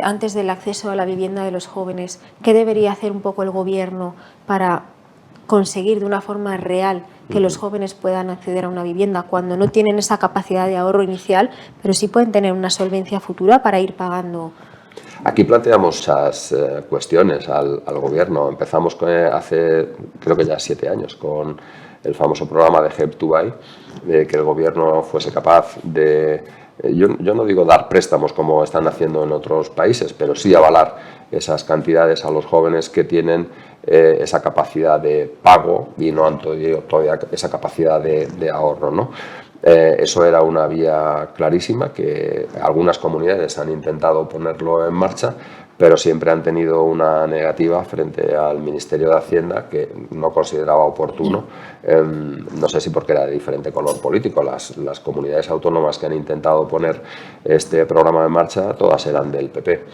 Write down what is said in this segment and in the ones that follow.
antes del acceso a la vivienda de los jóvenes, ¿qué debería hacer un poco el gobierno para conseguir de una forma real que los jóvenes puedan acceder a una vivienda cuando no tienen esa capacidad de ahorro inicial, pero sí pueden tener una solvencia futura para ir pagando? Aquí planteamos muchas cuestiones al gobierno. Empezamos hace, creo que ya 7 años, con el famoso programa de Help to Buy, de que el gobierno fuese capaz de, yo no digo dar préstamos como están haciendo en otros países, pero sí avalar esas cantidades a los jóvenes que tienen esa capacidad de pago y no han todavía esa capacidad de ahorro, ¿no? Eso era una vía clarísima que algunas comunidades han intentado ponerlo en marcha, pero siempre han tenido una negativa frente al Ministerio de Hacienda que no consideraba oportuno. No sé si porque era de diferente color político. Las comunidades autónomas que han intentado poner este programa en marcha, todas eran del PP.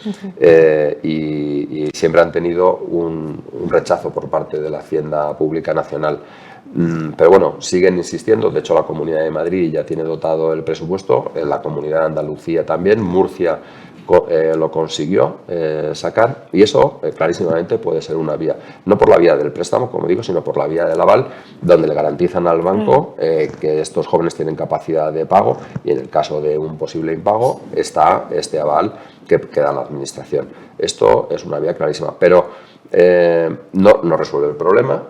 Y siempre han tenido un rechazo por parte de la Hacienda Pública Nacional. Pero bueno, siguen insistiendo. De hecho, la Comunidad de Madrid ya tiene dotado el presupuesto, la Comunidad de Andalucía también, Murcia lo consiguió sacar, y eso clarísimamente puede ser una vía, no por la vía del préstamo, como digo, sino por la vía del aval, donde le garantizan al banco que estos jóvenes tienen capacidad de pago, y en el caso de un posible impago está este aval que da la administración. Esto es una vía clarísima, pero no resuelve el problema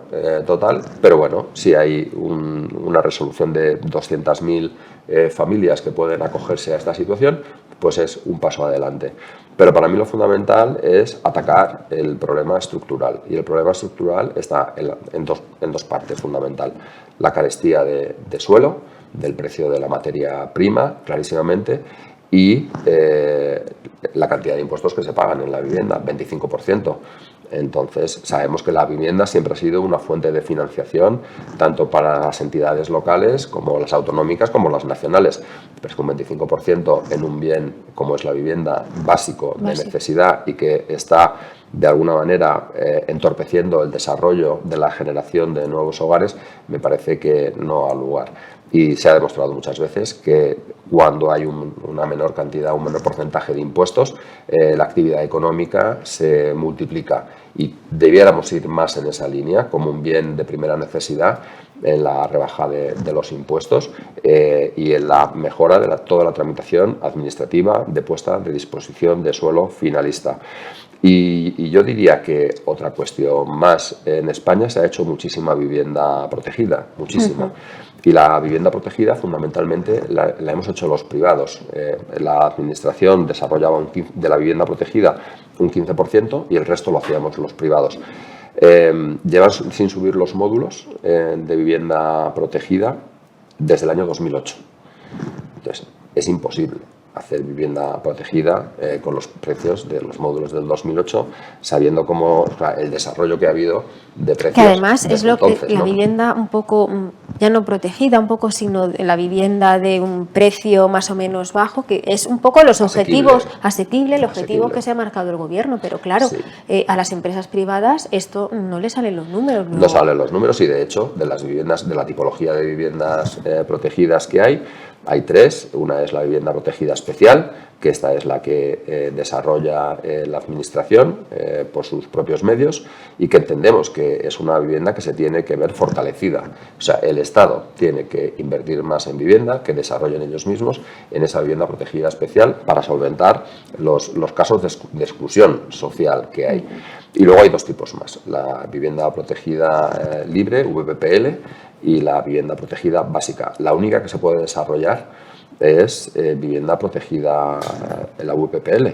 total, pero bueno, si hay una resolución de 200.000 familias que pueden acogerse a esta situación, pues es un paso adelante. Pero para mí lo fundamental es atacar el problema estructural, y el problema estructural está en dos partes fundamental: la carestía de suelo, del precio de la materia prima, clarísimamente, y la cantidad de impuestos que se pagan en la vivienda, 25%. Entonces, sabemos que la vivienda siempre ha sido una fuente de financiación, tanto para las entidades locales como las autonómicas como las nacionales. Pero es que un 25% en un bien como es la vivienda básico de necesidad, y que está de alguna manera entorpeciendo el desarrollo de la generación de nuevos hogares, me parece que no ha lugar. Y se ha demostrado muchas veces que cuando hay una menor cantidad, un menor porcentaje de impuestos, la actividad económica se multiplica, y debiéramos ir más en esa línea, como un bien de primera necesidad, en la rebaja de los impuestos y en la mejora de toda la tramitación administrativa de puesta de disposición de suelo finalista. Y yo diría que otra cuestión más: en España se ha hecho muchísima vivienda protegida, muchísima. Y la vivienda protegida fundamentalmente la hemos hecho los privados. La administración desarrollaba de la vivienda protegida un 15% y el resto lo hacíamos los privados. Llevan sin subir los módulos de vivienda protegida desde el año 2008. Entonces, es imposible hacer vivienda protegida con los precios de los módulos del 2008, sabiendo cómo, o sea, el desarrollo que ha habido de precios. Que además es lo entonces, que la vivienda un poco, ya no protegida, un poco, sino la vivienda de un precio más o menos bajo, que es un poco los objetivos, asequible, el objetivo que se ha marcado el gobierno, pero claro, a las empresas privadas esto no le salen los números. No salen los números, y de hecho, de las viviendas, de la tipología de viviendas protegidas que hay tres. Una es la vivienda protegida especial, que esta es la que desarrolla la administración por sus propios medios, y que entendemos que es una vivienda que se tiene que ver fortalecida. O sea, el Estado tiene que invertir más en vivienda, que desarrollen ellos mismos en esa vivienda protegida especial, para solventar los casos de exclusión social que hay. Y luego hay dos tipos más: la vivienda protegida libre, VPL, y la vivienda protegida básica. La única que se puede desarrollar es vivienda protegida en la VPL.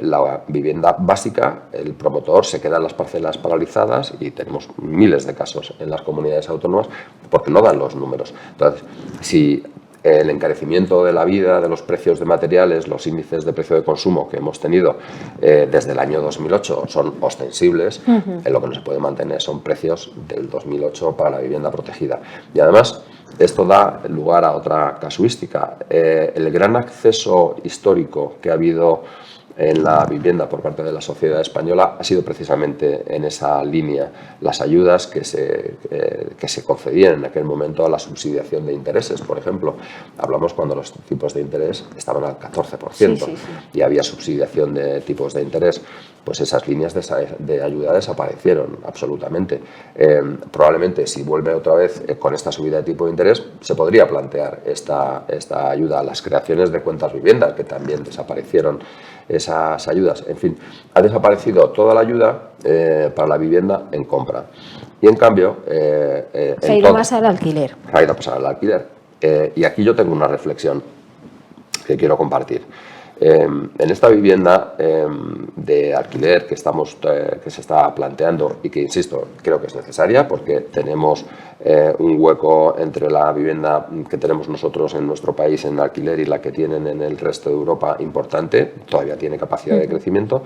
La vivienda básica, el promotor se queda en las parcelas paralizadas, y tenemos miles de casos en las comunidades autónomas porque no dan los números. Entonces, si el encarecimiento de la vida, de los precios de materiales, los índices de precio de consumo que hemos tenido desde el año 2008 son ostensibles, lo que no se puede mantener son precios del 2008 para la vivienda protegida. Y además, esto da lugar a otra casuística. El gran acceso histórico que ha habido en la vivienda por parte de la sociedad española ha sido precisamente en esa línea. Las ayudas que se concedían en aquel momento a la subsidiación de intereses, por ejemplo. Hablamos cuando los tipos de interés estaban al 14% y había subsidiación de tipos de interés, pues esas líneas de ayuda desaparecieron absolutamente. Probablemente si vuelve otra vez con esta subida de tipo de interés, se podría plantear esta ayuda a las creaciones de cuentas viviendas, que también desaparecieron esas ayudas. En fin, ha desaparecido toda la ayuda para la vivienda en compra. Y en cambio... se ha ido más al alquiler. Se ha ido a pasar al alquiler. Y aquí yo tengo una reflexión que quiero compartir. En esta vivienda de alquiler que se está planteando y que, insisto, creo que es necesaria porque tenemos un hueco entre la vivienda que tenemos nosotros en nuestro país en alquiler y la que tienen en el resto de Europa importante, todavía tiene capacidad de crecimiento,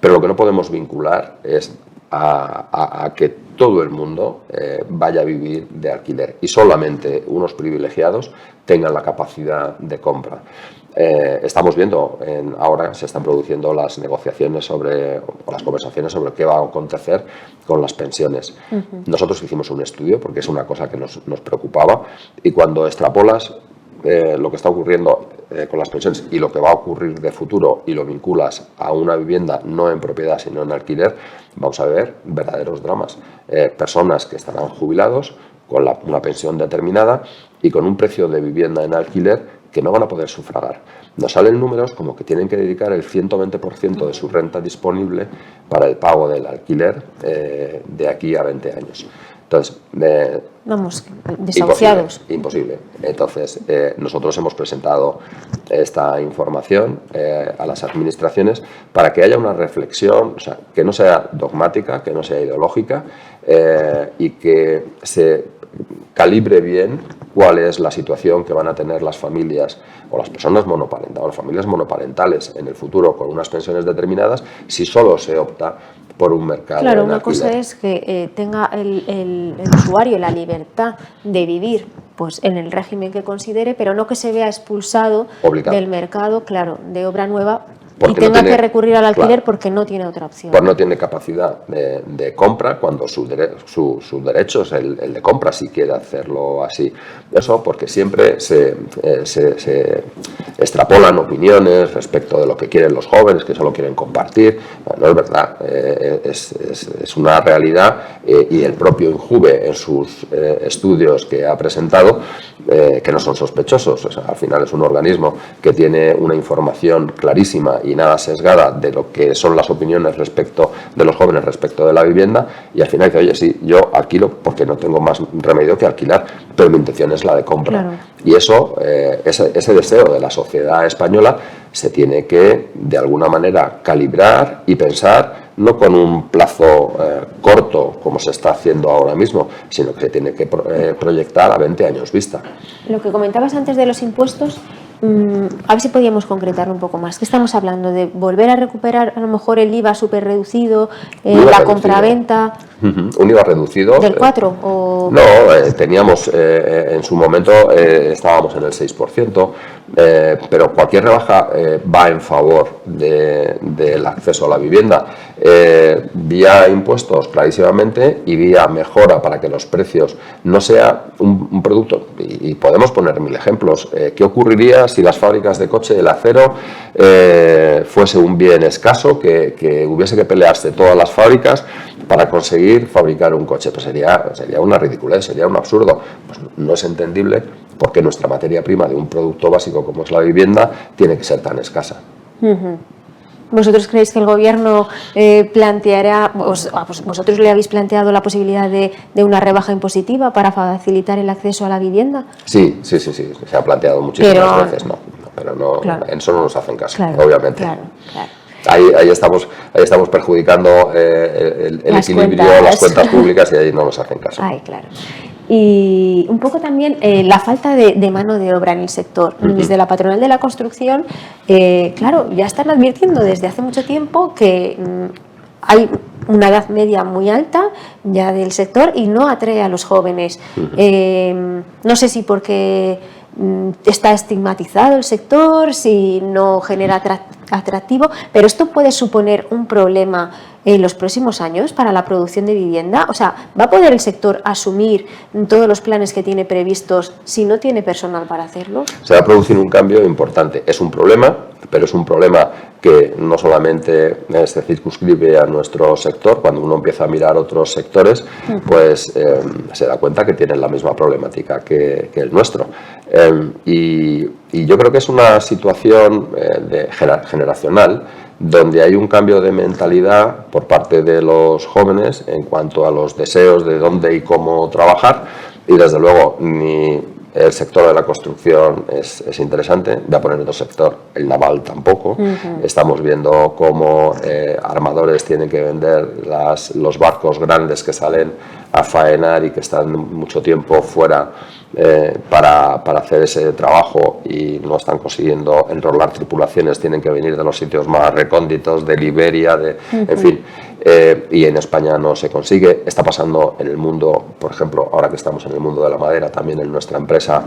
pero lo que no podemos vincular es a que todo el mundo vaya a vivir de alquiler y solamente unos privilegiados tengan la capacidad de compra. Estamos viendo, ahora se están produciendo las negociaciones o las conversaciones sobre qué va a acontecer con las pensiones. Nosotros hicimos un estudio porque es una cosa que nos preocupaba y cuando extrapolas lo que está ocurriendo con las pensiones y lo que va a ocurrir de futuro y lo vinculas a una vivienda no en propiedad sino en alquiler, vamos a ver verdaderos dramas. Personas que estarán jubilados con una pensión determinada y con un precio de vivienda en alquiler que no van a poder sufragar. Nos salen números como que tienen que dedicar el 120% de su renta disponible para el pago del alquiler de aquí a 20 años. Entonces, vamos, desahuciados. Imposible. Entonces, nosotros hemos presentado esta información a las administraciones para que haya una reflexión, o sea, que no sea dogmática, que no sea ideológica y que se calibre bien cuál es la situación que van a tener las familias o las personas monoparentales o las familias monoparentales en el futuro con unas pensiones determinadas si solo se opta por un mercado. Claro, una cosa es que tenga el usuario la libertad de vivir pues en el régimen que considere, pero no que se vea expulsado del mercado, claro, de obra nueva porque y tenga que recurrir al alquiler, claro, porque no tiene otra opción. Pues no tiene capacidad de compra cuando su derecho es el de compra, si quiere hacerlo así. Eso porque siempre se extrapolan opiniones respecto de lo que quieren los jóvenes, que solo quieren compartir. No es verdad, es una realidad y el propio INJUVE en sus estudios que ha presentado, que no son sospechosos, o sea, al final es un organismo que tiene una información clarísima y nada sesgada de lo que son las opiniones de los jóvenes respecto de la vivienda y al final dice, oye, sí, yo alquilo porque no tengo más remedio que alquilar, pero mi intención es la de compra. Claro. Y eso, ese deseo de la sociedad española se tiene que, de alguna manera, calibrar y pensar no con un plazo corto, como se está haciendo ahora mismo, sino que se tiene que proyectar a 20 años vista. Lo que comentabas antes de los impuestos, a ver si podíamos concretarlo un poco más. ¿Qué estamos hablando? ¿De volver a recuperar a lo mejor el IVA súper reducido, la compraventa? ¿Un IVA reducido? ¿Del 4%? O... No, teníamos, en su momento estábamos en el 6%, pero cualquier rebaja va en favor del acceso a la vivienda, vía impuestos clarísimamente y vía mejora para que los precios no sea un producto, y podemos poner 1000 ejemplos. ¿Qué ocurriría si las fábricas de coche, el acero, fuese un bien escaso, que hubiese que pelearse todas las fábricas para conseguir fabricar un coche? Pues sería una ridiculez, sería un absurdo. Pues no es entendible porque nuestra materia prima de un producto básico como es la vivienda tiene que ser tan escasa. ¿Vosotros creéis que el gobierno planteará, vosotros le habéis planteado la posibilidad de una rebaja impositiva para facilitar el acceso a la vivienda? Sí, se ha planteado muchísimas veces, pero no, claro, en eso no nos hacen caso, claro, obviamente. Claro. Ahí estamos perjudicando el equilibrio, las cuentas públicas y ahí no nos hacen caso. Ay, claro. Y un poco también la falta de mano de obra en el sector. Desde la patronal de la construcción, claro, ya están advirtiendo desde hace mucho tiempo que hay una edad media muy alta ya del sector y no atrae a los jóvenes. No sé si porque está estigmatizado el sector, si no genera atractivo, pero esto puede suponer un problema en los próximos años para la producción de vivienda. O sea, ¿va a poder el sector asumir todos los planes que tiene previstos si no tiene personal para hacerlo? Se va a producir un cambio importante. Es un problema, pero es un problema que no solamente se circunscribe a nuestro sector. Cuando uno empieza a mirar otros sectores, pues se da cuenta que tienen la misma problemática que el nuestro. Y yo creo que es una situación generacional, donde hay un cambio de mentalidad por parte de los jóvenes en cuanto a los deseos de dónde y cómo trabajar, y desde luego ni el sector de la construcción es interesante. Voy a poner otro sector, el naval tampoco. Estamos viendo cómo armadores tienen que vender los barcos grandes que salen a faenar y que están mucho tiempo fuera para hacer ese trabajo y no están consiguiendo enrolar tripulaciones, tienen que venir de los sitios más recónditos, de Liberia, en fin, y en España no se consigue. Está pasando en el mundo, por ejemplo, ahora que estamos en el mundo de la madera, también en nuestra empresa,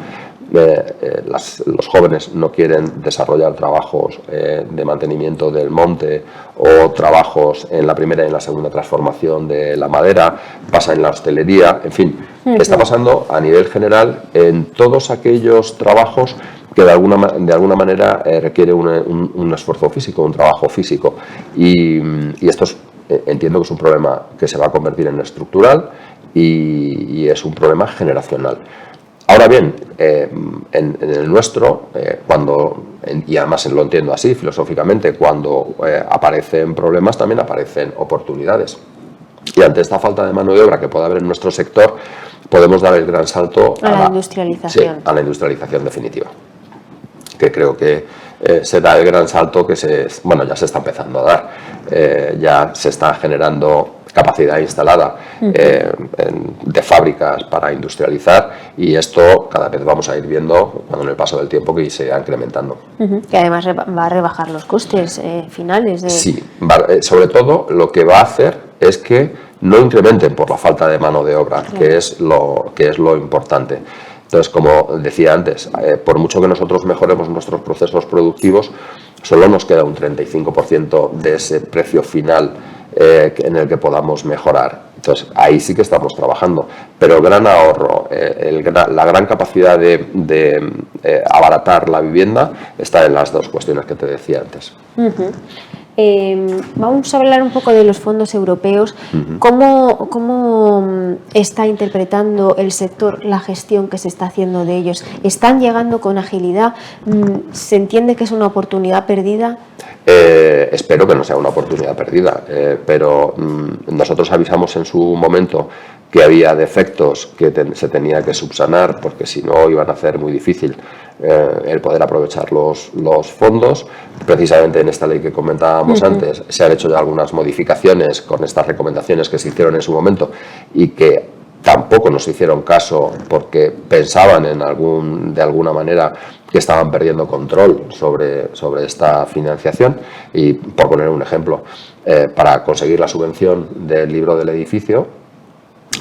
los jóvenes no quieren desarrollar trabajos de mantenimiento del monte o trabajos en la primera y en la segunda transformación de la madera, pasa en la hostelería, en fin, está pasando a nivel general en todos aquellos trabajos que de alguna manera requiere un esfuerzo físico, un trabajo físico, y esto entiendo que es un problema que se va a convertir en estructural y es un problema generacional. Ahora bien, en el nuestro, y además lo entiendo así filosóficamente, cuando aparecen problemas también aparecen oportunidades. Y ante esta falta de mano de obra que puede haber en nuestro sector, podemos dar el gran salto a la industrialización. Sí, a la industrialización definitiva. Que creo que se da el gran salto que ya se está empezando a dar. Ya se está generando capacidad instalada de fábricas para industrializar, y esto cada vez vamos a ir viendo con el paso del tiempo que se irá incrementando. Que además va a rebajar los costes finales. Sí, sobre todo lo que va a hacer es que no incrementen por la falta de mano de obra, claro, que es lo importante. Entonces, como decía antes, por mucho que nosotros mejoremos nuestros procesos productivos, solo nos queda un 35% de ese precio final en el que podamos mejorar. Entonces, ahí sí que estamos trabajando. Pero el gran ahorro, la gran capacidad de abaratar la vivienda está en las dos cuestiones que te decía antes. Vamos a hablar un poco de los fondos europeos. ¿Cómo está interpretando el sector la gestión que se está haciendo de ellos? ¿Están llegando con agilidad? ¿Se entiende que es una oportunidad perdida? Espero que no sea una oportunidad perdida, pero nosotros avisamos en su momento que había defectos que se tenía que subsanar, porque si no iban a hacer muy difícil el poder aprovechar los fondos. Precisamente en esta ley que comentábamos antes se han hecho ya algunas modificaciones con estas recomendaciones que se hicieron en su momento y que tampoco nos hicieron caso porque pensaban de alguna manera que estaban perdiendo control sobre esta financiación. Y por poner un ejemplo, para conseguir la subvención del libro del edificio,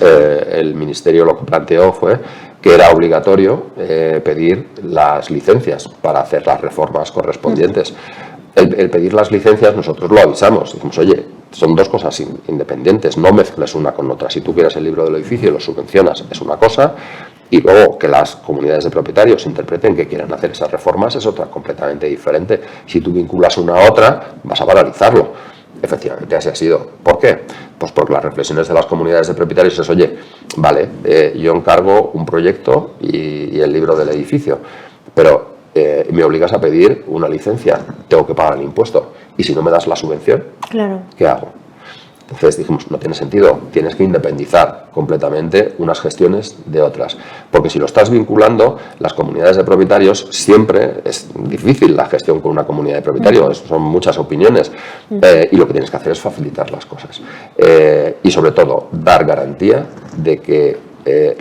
el Ministerio lo que planteó fue que era obligatorio pedir las licencias para hacer las reformas correspondientes. El pedir las licencias, nosotros lo avisamos, dijimos, oye, son dos cosas independientes, no mezcles una con otra. Si tú quieres el libro del edificio y lo subvencionas, es una cosa, y luego que las comunidades de propietarios interpreten que quieren hacer esas reformas es otra completamente diferente. Si tú vinculas una a otra, vas a paralizarlo. Efectivamente, así ha sido. ¿Por qué? Pues porque las reflexiones de las comunidades de propietarios es, oye, vale, yo encargo un proyecto y el libro del edificio, pero me obligas a pedir una licencia, tengo que pagar el impuesto, y si no me das la subvención, claro, ¿qué hago? Entonces dijimos, no tiene sentido, tienes que independizar completamente unas gestiones de otras, porque si lo estás vinculando, las comunidades de propietarios, siempre es difícil la gestión con una comunidad de propietarios, son muchas opiniones, y lo que tienes que hacer es facilitar las cosas, y sobre todo dar garantía de que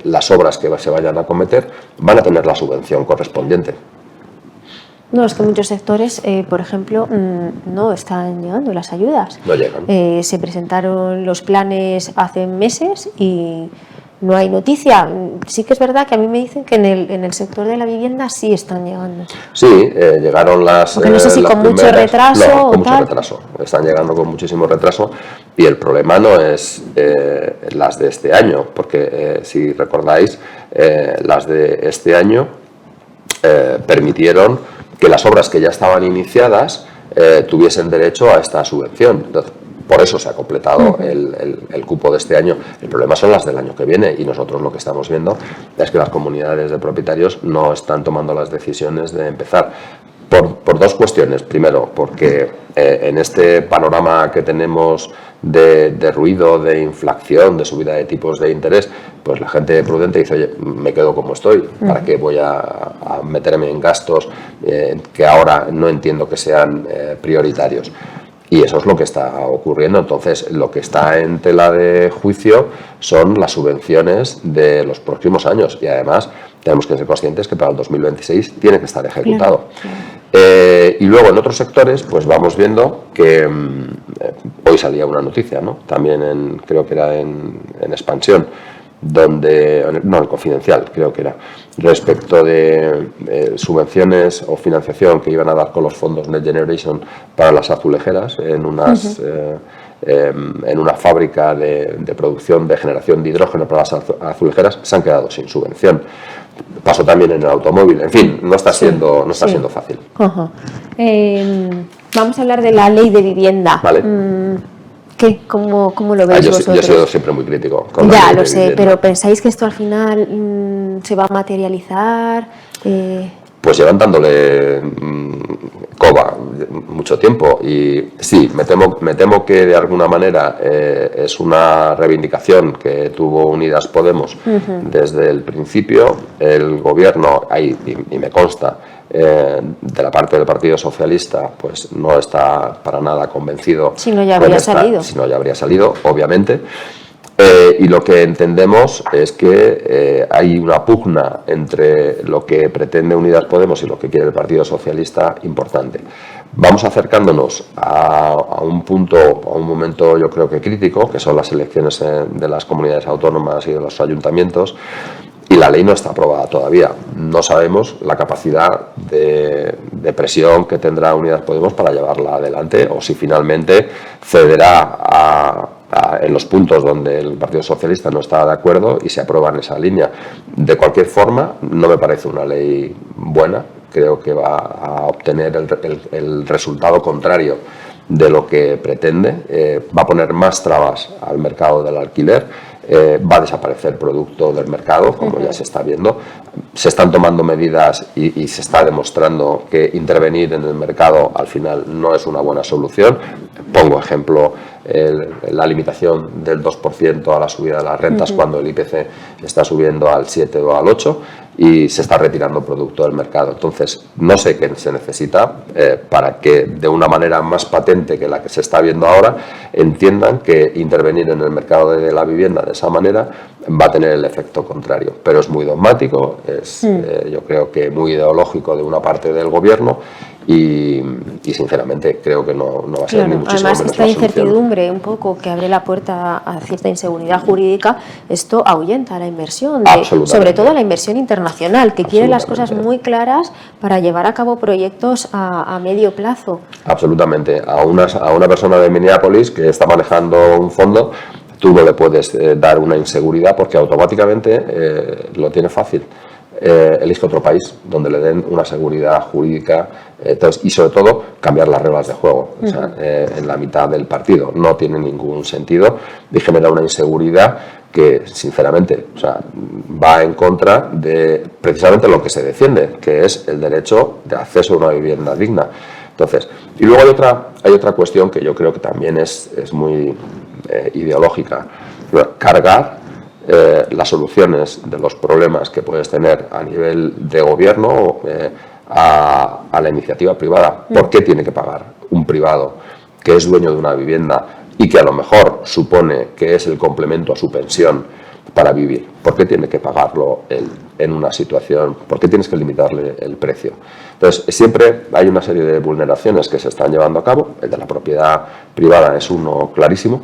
las obras que se vayan a cometer van a tener la subvención correspondiente. No, es que muchos sectores, por ejemplo, no están llegando las ayudas. No llegan. Se presentaron los planes hace meses y no hay noticia. Sí que es verdad que a mí me dicen que en el sector de la vivienda sí están llegando. Sí, llegaron las... Porque no sé si las con mucho primeras. retraso No, o con mucho tal. retraso. Están llegando con muchísimo retraso y el problema no es las de este año, porque si recordáis, las de este año permitieron que las obras que ya estaban iniciadas tuviesen derecho a esta subvención. Entonces, por eso se ha completado el cupo de este año. El problema son las del año que viene y nosotros lo que estamos viendo es que las comunidades de propietarios no están tomando las decisiones de empezar. Por dos cuestiones. Primero, porque en este panorama que tenemos de ruido, de inflación, de subida de tipos de interés, pues la gente prudente dice, oye, me quedo como estoy, ¿para qué voy a meterme en gastos que ahora no entiendo que sean prioritarios? Y eso es lo que está ocurriendo. Entonces, lo que está en tela de juicio son las subvenciones de los próximos años. Y además, tenemos que ser conscientes que para el 2026 tiene que estar ejecutado. Claro. Y luego, en otros sectores, pues vamos viendo que hoy salía una noticia, ¿no? También creo que era en Expansión, donde, no, el Confidencial creo que era, respecto de subvenciones o financiación que iban a dar con los fondos Next Generation para las azulejeras en unas en una fábrica de producción de generación de hidrógeno para las azulejeras, se han quedado sin subvención. Pasó también en el automóvil. En fin, no está siendo siendo fácil. Vamos a hablar de la ley de vivienda. Vale. ¿Qué? ¿Cómo lo veis vosotros? Yo he sido siempre muy crítico con ya lo sé, pero ¿pensáis que esto al final se va a materializar? Pues llevan dándole coba mucho tiempo y sí, me temo que de alguna manera es una reivindicación que tuvo Unidas Podemos desde el principio. El gobierno, y me consta, de la parte del Partido Socialista, pues no está para nada convencido. Si no, ya habría salido. Si no, ya habría salido, obviamente. Y lo que entendemos es que hay una pugna entre lo que pretende Unidas Podemos y lo que quiere el Partido Socialista importante. Vamos acercándonos a un punto, a un momento yo creo que crítico, que son las elecciones de las comunidades autónomas y de los ayuntamientos, y la ley no está aprobada todavía. No sabemos la capacidad de presión que tendrá Unidas Podemos para llevarla adelante o si finalmente cederá en los puntos donde el Partido Socialista no está de acuerdo y se aprueba en esa línea. De cualquier forma, no me parece una ley buena. Creo que va a obtener el resultado contrario de lo que pretende. Va a poner más trabas al mercado del alquiler. Va a desaparecer producto del mercado, como ya se está viendo. Se están tomando medidas y se está demostrando que intervenir en el mercado al final no es una buena solución. Pongo ejemplo la limitación del 2% a la subida de las rentas cuando el IPC está subiendo al 7 o al 8 y se está retirando producto del mercado. Entonces, no sé qué se necesita para que de una manera más patente que la que se está viendo ahora entiendan que intervenir en el mercado de la vivienda de esa manera va a tener el efecto contrario. Pero es muy dogmático, es yo creo que muy ideológico de una parte del gobierno y sinceramente creo que no va a ser ni muchísimo además menos esta la solución. Incertidumbre un poco que abre la puerta a cierta inseguridad jurídica, esto ahuyenta la inversión, sobre todo la inversión internacional, que quiere las cosas muy claras para llevar a cabo proyectos a medio plazo. Absolutamente. A una persona de Minneapolis que está manejando un fondo, tú no le puedes dar una inseguridad porque automáticamente lo tiene fácil. Elige otro país donde le den una seguridad jurídica y sobre todo cambiar las reglas de juego. O sea, en la mitad del partido no tiene ningún sentido y genera una inseguridad que sinceramente, o sea, va en contra de precisamente lo que se defiende, que es el derecho de acceso a una vivienda digna. Entonces, y luego hay otra cuestión que yo creo que también es muy ideológica. Cargar las soluciones de los problemas que puedes tener a nivel de gobierno a la iniciativa privada. ¿Por qué tiene que pagar un privado que es dueño de una vivienda y que a lo mejor supone que es el complemento a su pensión para vivir? ¿Por qué tiene que pagarlo él en una situación? ¿Por qué tienes que limitarle el precio? Entonces, siempre hay una serie de vulneraciones que se están llevando a cabo. El de la propiedad privada es uno clarísimo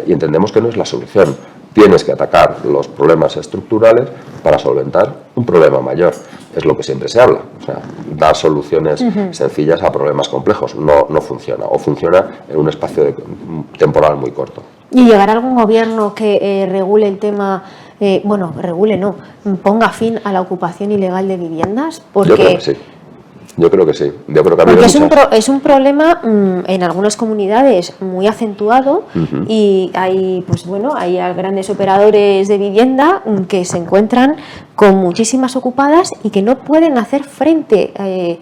y entendemos que no es la solución. tienes que atacar los problemas estructurales para solventar un problema mayor. Es lo que siempre se habla. O sea, dar soluciones sencillas a problemas complejos. No funciona, o funciona en un espacio temporal muy corto. ¿Y llegará algún gobierno que regule el tema, ponga fin a la ocupación ilegal de viviendas? Porque... Yo creo que sí. Porque es un problema en algunas comunidades muy acentuado y hay grandes operadores de vivienda que se encuentran con muchísimas ocupadas y que no pueden hacer frente.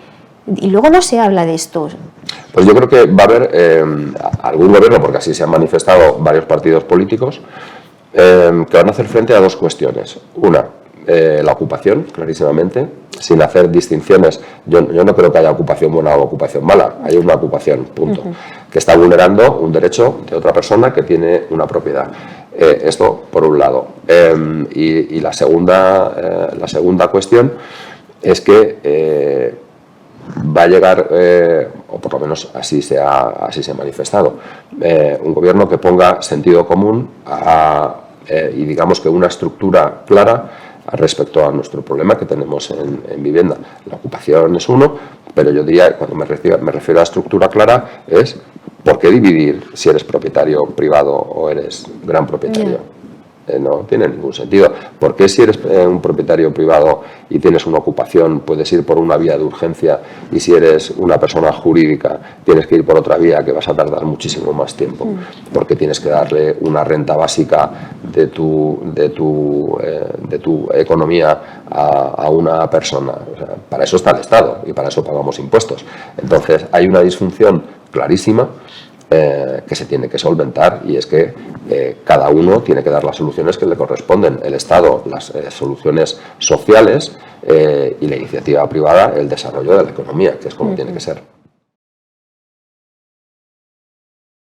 Y luego no se habla de esto. Pues yo creo que va a haber algún gobierno, porque así se han manifestado varios partidos políticos, que van a hacer frente a dos cuestiones. Una, la ocupación, clarísimamente, sin hacer distinciones. Yo no creo que haya ocupación buena o ocupación mala, hay una ocupación, punto, que está vulnerando un derecho de otra persona que tiene una propiedad. Esto por un lado. Y la segunda cuestión es que va a llegar, o por lo menos así se ha manifestado, un gobierno que ponga sentido común y digamos que una estructura clara respecto a nuestro problema que tenemos en vivienda. La ocupación es uno, pero yo diría, cuando me refiero a estructura clara, es ¿por qué dividir si eres propietario privado o eres gran propietario? No tiene ningún sentido. ¿Por qué si eres un propietario privado y tienes una ocupación puedes ir por una vía de urgencia y si eres una persona jurídica tienes que ir por otra vía que vas a tardar muchísimo más tiempo? Porque tienes que darle una renta básica de tu economía a una persona. O sea, para eso está el Estado y para eso pagamos impuestos. Entonces hay una disfunción clarísima que se tiene que solventar, y es que cada uno tiene que dar las soluciones que le corresponden. El Estado, las soluciones sociales, y la iniciativa privada, el desarrollo de la economía, que es como tiene que ser.